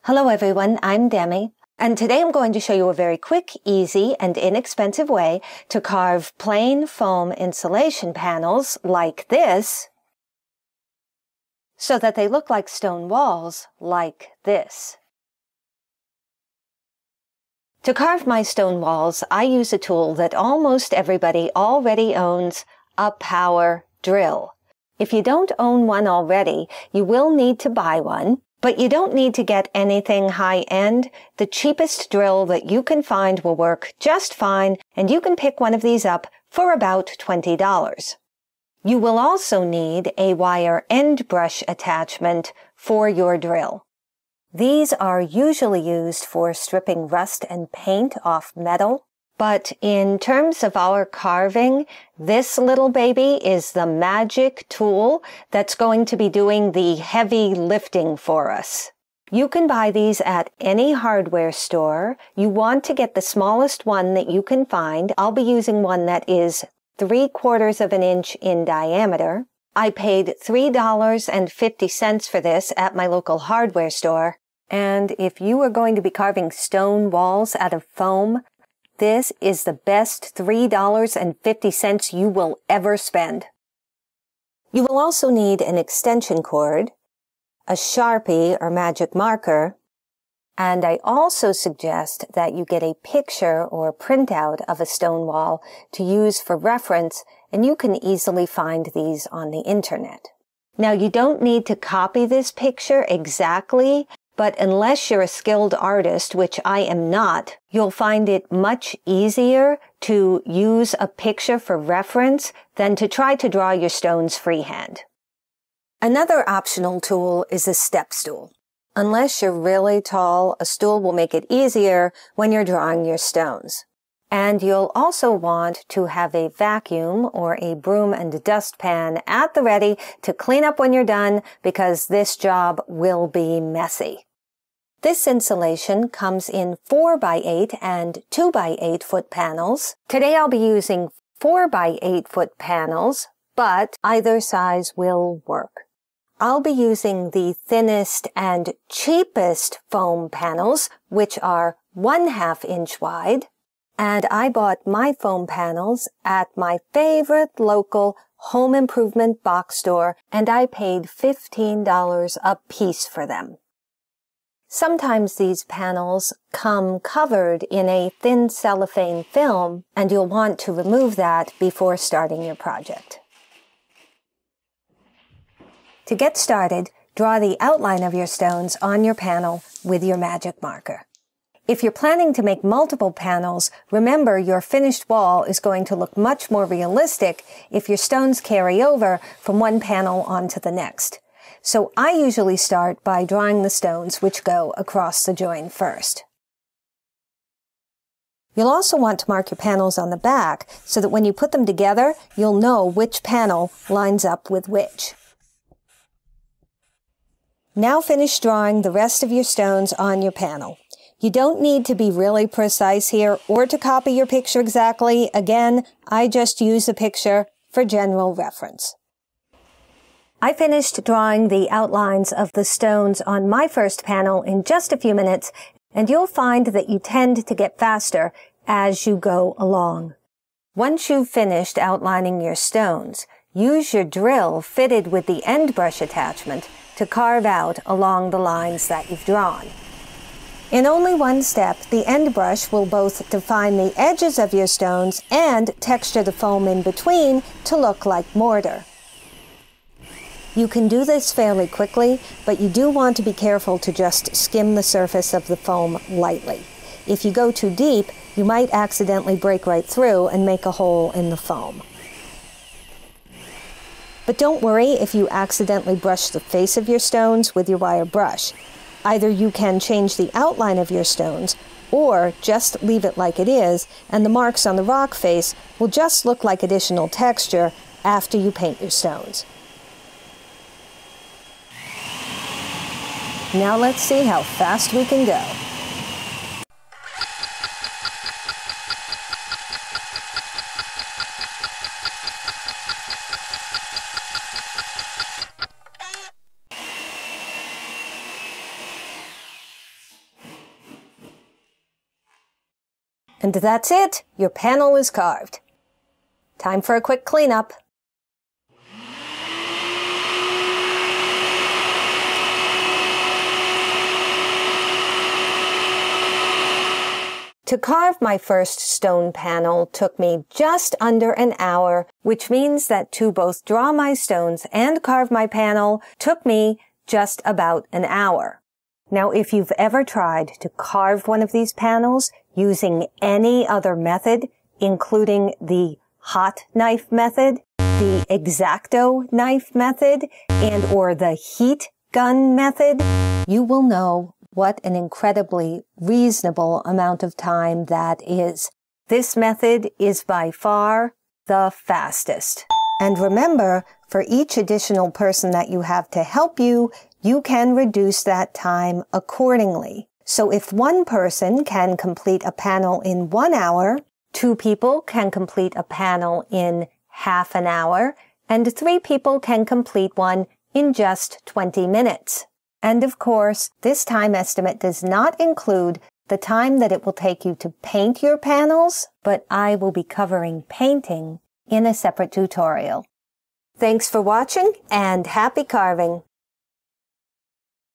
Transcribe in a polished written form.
Hello everyone, I'm Demi, and today I'm going to show you a very quick, easy, and inexpensive way to carve plain foam insulation panels like this so that they look like stone walls like this. To carve my stone walls, I use a tool that almost everybody already owns, a power drill. If you don't own one already, you will need to buy one. But you don't need to get anything high-end. The cheapest drill that you can find will work just fine, and you can pick one of these up for about $20. You will also need a wire end brush attachment for your drill. These are usually used for stripping rust and paint off metal. But in terms of our carving, this little baby is the magic tool that's going to be doing the heavy lifting for us. You can buy these at any hardware store. You want to get the smallest one that you can find. I'll be using one that is 3/4 of an inch in diameter. I paid $3.50 for this at my local hardware store. And if you are going to be carving stone walls out of foam, this is the best $3.50 you will ever spend. You will also need an extension cord, a Sharpie or magic marker, and I also suggest that you get a picture or printout of a stone wall to use for reference, and you can easily find these on the internet. Now, you don't need to copy this picture exactly, but unless you're a skilled artist, which I am not, you'll find it much easier to use a picture for reference than to try to draw your stones freehand. Another optional tool is a step stool. Unless you're really tall, a stool will make it easier when you're drawing your stones. And you'll also want to have a vacuum or a broom and dustpan at the ready to clean up when you're done, because this job will be messy. This insulation comes in 4x8 and 2x8 foot panels. Today I'll be using 4x8 foot panels, but either size will work. I'll be using the thinnest and cheapest foam panels, which are 1/2 inch wide. And I bought my foam panels at my favorite local home improvement box store, and I paid $15 a piece for them. Sometimes these panels come covered in a thin cellophane film, and you'll want to remove that before starting your project. To get started, draw the outline of your stones on your panel with your magic marker. If you're planning to make multiple panels, remember your finished wall is going to look much more realistic if your stones carry over from one panel onto the next. So I usually start by drawing the stones which go across the join first. You'll also want to mark your panels on the back so that when you put them together, you'll know which panel lines up with which. Now finish drawing the rest of your stones on your panel. You don't need to be really precise here or to copy your picture exactly. Again, I just use a picture for general reference. I finished drawing the outlines of the stones on my first panel in just a few minutes, and you'll find that you tend to get faster as you go along. Once you've finished outlining your stones, use your drill fitted with the end brush attachment to carve out along the lines that you've drawn. In only one step, the end brush will both define the edges of your stones and texture the foam in between to look like mortar. You can do this fairly quickly, but you do want to be careful to just skim the surface of the foam lightly. If you go too deep, you might accidentally break right through and make a hole in the foam. But don't worry if you accidentally brush the face of your stones with your wire brush. Either you can change the outline of your stones, or just leave it like it is, and the marks on the rock face will just look like additional texture after you paint your stones. Now let's see how fast we can go. And that's it. Your panel is carved. Time for a quick cleanup. To carve my first stone panel took me just under an hour, which means that to both draw my stones and carve my panel took me just about an hour. Now, if you've ever tried to carve one of these panels using any other method, including the hot knife method, the X-Acto knife method, and or the heat gun method, you will know what an incredibly reasonable amount of time that is. This method is by far the fastest. And remember, for each additional person that you have to help you, you can reduce that time accordingly. So if one person can complete a panel in 1 hour, 2 people can complete a panel in half an hour, and 3 people can complete one in just 20 minutes. And of course, this time estimate does not include the time that it will take you to paint your panels, but I will be covering painting in a separate tutorial. Thanks for watching and happy carving!